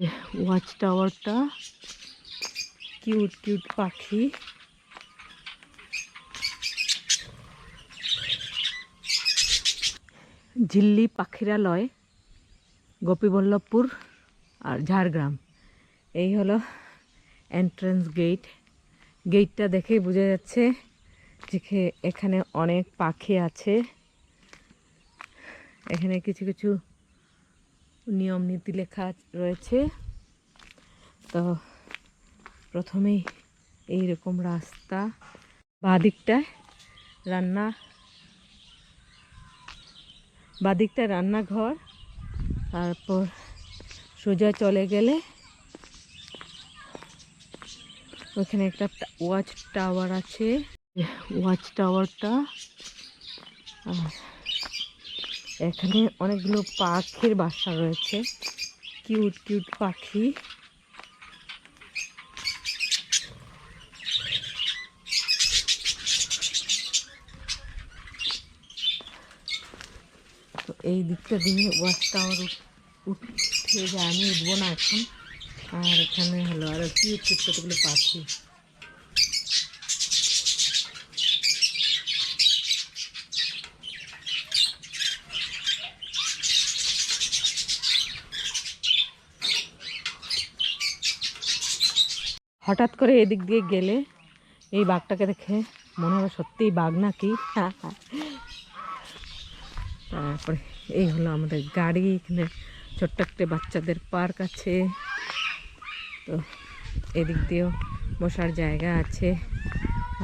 Watch টাওয়ারটা cute cute পাখি। ঝিল্লি পাখিরালয়, গোপীবল্লভপুর আর ঝাড়গ্রাম। এই হলো এন্ট্রান্স গেট। গেটটা দেখেই বোঝা যাচ্ছে যে এখানে অনেক পাখি আছে। এখানে কিছু কিছু নিয়ম নীতি লেখা রয়েছে। তো প্রথমেই এইরকম রাস্তা, বাদিকটায় রান্নাঘর, তারপর সোজা চলে গেলে ওখানে একটা ওয়াচ টাওয়ার আছে। ওয়াচ টাওয়ারটা, এখানে অনেকগুলো পাখির বাসা রয়েছে, কিউট কিউট পাখি। তো এই দিকটা দিয়ে ওয়াচ টাওয়ার উঠে যায়, আমি উঠবো না এখন। আর এখানে হলো আরো কিউট কিউট কতগুলো পাখি। হঠাৎ করে এদিক দিয়ে গেলে এই বাঘটাকে দেখে মনে হবে সত্যিই বাঘ নাকি। তারপরে এই হলো আমাদের গাড়ি। এখানে ছোট্ট একটা বাচ্চাদের পার্ক আছে। তো এদিক দিয়েও বসার জায়গা আছে।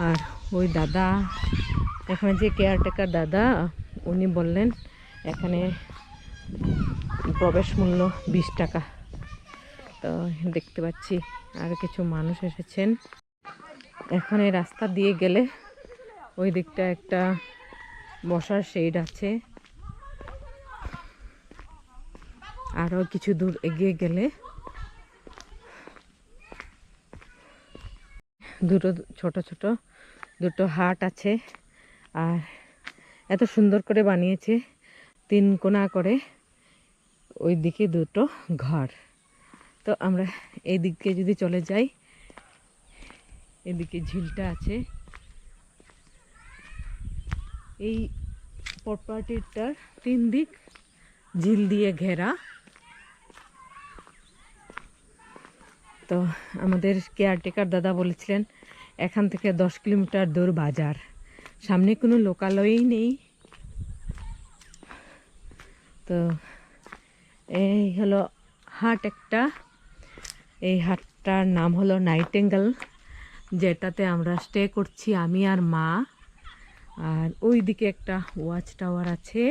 আর ওই দাদা, এখানে যে কেয়ারটেকার দাদা, উনি বললেন এখানে প্রবেশ মূল্য 20 টাকা। তো দেখতে পাচ্ছি আর কিছু মানুষ এসেছেন। এখন এই রাস্তা দিয়ে গেলে ওই দিকটা একটা বসার শেড আছে। আরও কিছু দূর এগিয়ে গেলে ছোট ছোট দুটো হাট আছে। আর এত সুন্দর করে বানিয়েছে, 3 কোণা করে, ওই দিকে দুটো ঘর। তো আমরা এই দিকে যদি চলে যাই, এদিকে ঝিলটা আছে। এই প্রপার্টিটার 3 দিক ঝিল দিয়ে ঘেরা। তো আমাদের কেয়ারটেকার দাদা বলেছিলেন এখান থেকে 10 কিলোমিটার দূর বাজার, সামনে কোনো লোকালয়ই নেই। তো এই হলো হাট একটা। এই হাটটার নাম হলো নাইটেঙ্গেল, যেটাতে আমরা স্টে করছি আমি আর মা। আর ওই দিকে একটা ওয়াচ টাওয়ার আছে।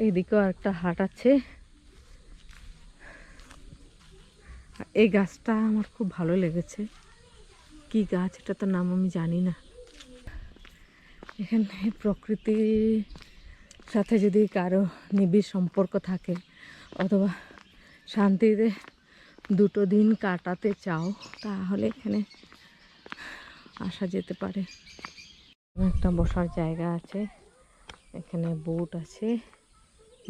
এইদিকেও একটা হাট আছে। এই গাছটা আমার খুব ভালো লেগেছে। কি গাছ এটা তো নাম আমি জানি না। এখানে প্রকৃতির সাথে যদি কারো নিবিড় সম্পর্ক থাকে অথবা শান্তিতে 2 দিন কাটাতে চাও, তাহলে এখানে আসা যেতে পারে। একটা বসার জায়গা আছে, এখানে বোট আছে,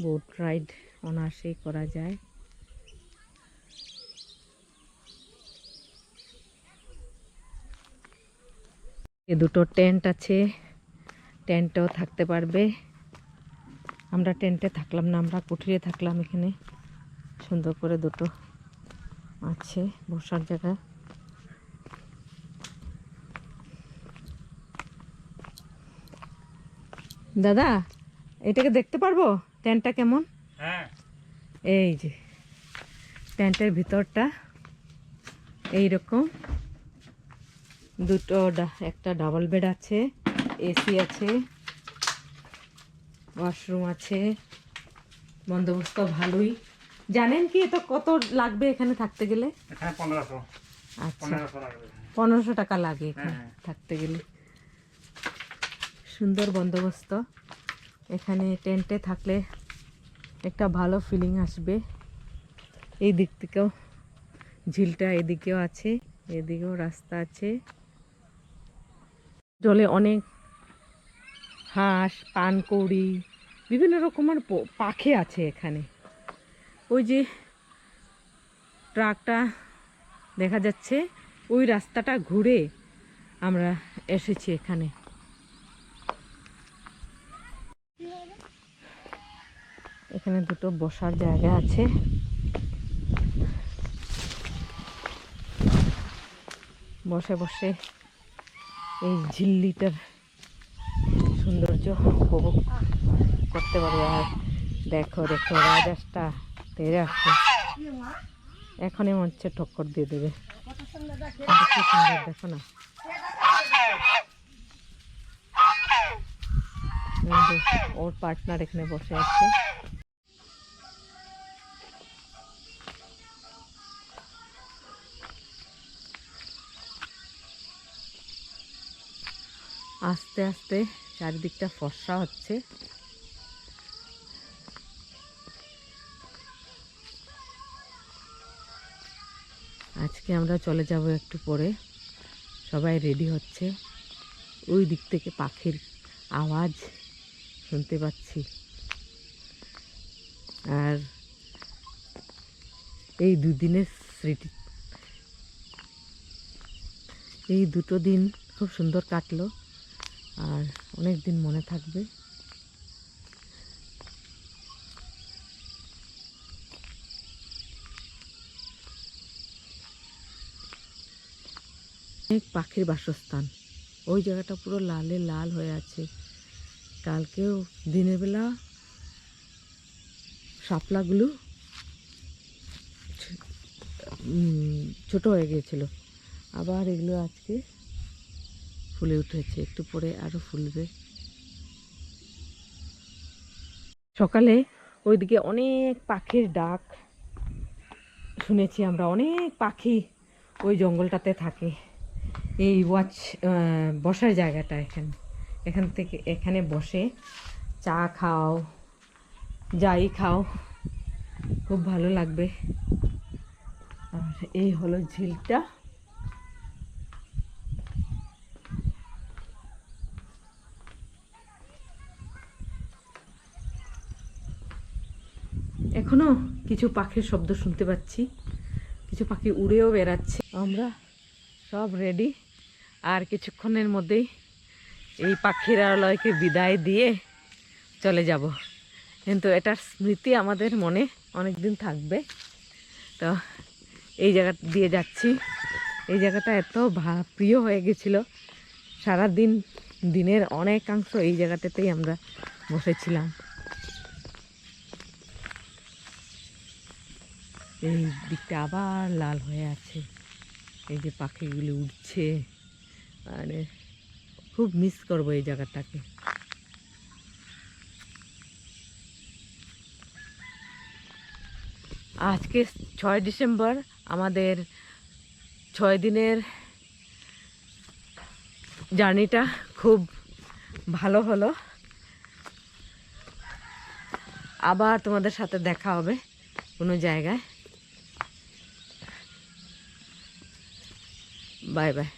বোট রাইড অনায়াসেই করা যায়। এ দুটো টেন্ট আছে, টেন্টেও থাকতে পারবে। আমরা টেন্টে থাকলাম না, আমরা কুঠিরে থাকলাম। এখানে সুন্দর করে দুটো আছে বসার জায়গা। দাদা, এটাকে দেখতে পারবো টেন্টটা কেমন? হ্যাঁ, এই যে টেন্টের ভিতরটা এইরকম। একটা ডাবল বেড আছে, এসি আছে, ওয়াশরুম আছে, বন্দোবস্ত ভালোই। জানেন কি এটা কত লাগবে এখানে থাকতে গেলে? এখানে 1500। আচ্ছা, 1500 লাগবে। 1500 টাকা লাগে এখানে হ্যাঁ। থাকতে গেলে। সুন্দর বন্দোবস্ত। এখানে টেন্টে থাকলে একটা ভালো ফিলিং আসবে। এই দিক থেকেও ঝিলটা এদিকেও আছে, এদিকেও রাস্তা আছে। জলে অনেক হাঁস, পানকৌড়ি, বিভিন্ন রকমের পাখি আছে এখানে। ওই যে ট্রাকটা দেখা যাচ্ছে, ওই রাস্তাটা ঘুরে আমরা এসেছি এখানে। এখানে দুটো বসার জায়গা আছে। বসে বসে এই ঝিল্লিটার সৌন্দর্য উপভোগ করতে পারবে। আর দেখো দেখো রাজহাঁসটা তেরে আসছে, এখনই মনে হচ্ছে ঠক্কর দিয়ে দেবে। কি সুন্দর দেখো না, ওর পার্টনার এখানে বসে আছে। আস্তে আস্তে চারিদিকটা ফর্সা হচ্ছে। আজকে আমরা চলে যাব একটু পরে, সবাই রেডি হচ্ছে। ওই দিক থেকে পাখির আওয়াজ শুনতে পাচ্ছি। আর এই দুদিনের স্মৃতি, এই দুটো দিন খুব সুন্দর কাটলো আর অনেক দিন মনে থাকবে। অনেক পাখির বাসস্থান, ওই জায়গাটা পুরো লালে লাল হয়ে আছে। কালকেও দিনের বেলা শাপলাগুলো ছোট হয়ে গিয়েছিল, আবার এগুলো আজকে ফুলে উঠেছে, একটু পরে আরো ফুলবে। সকালে ওইদিকে অনেক পাখির ডাক শুনেছি আমরা, অনেক পাখি ওই জঙ্গলটাতে থাকে। এই বসার জায়গাটা এখান থেকে এখানে বসে চা খাও, যাই খাও, খুব ভালো লাগবে। আর এই হলো ঝিলটা। এখনো কিছু পাখির শব্দ শুনতে পাচ্ছি, কিছু পাখি উড়েও বেড়াচ্ছে। আমরা সব রেডি, আর কিছুক্ষণের মধ্যেই এই পাখিরালয়কে বিদায় দিয়ে চলে যাব। কিন্তু এটার স্মৃতি আমাদের মনে অনেক দিন থাকবে। তো এই জায়গা দিয়ে যাচ্ছি, এই জায়গাটা এত প্রিয় হয়ে গেছিল, সারাদিন দিনের অনেকাংশ এই জায়গাটাতেই আমরা বসেছিলাম। এই দিকটা আবার লাল হয়ে আছে, এই যে পাখিগুলো উঠছে, মানে খুব মিস করবো এই জায়গাটাকে। আজকে 6 ডিসেম্বর, আমাদের 6 দিনের জার্নিটা খুব ভালো হলো। আবার তোমাদের সাথে দেখা হবে কোনো জায়গায়। Bye bye.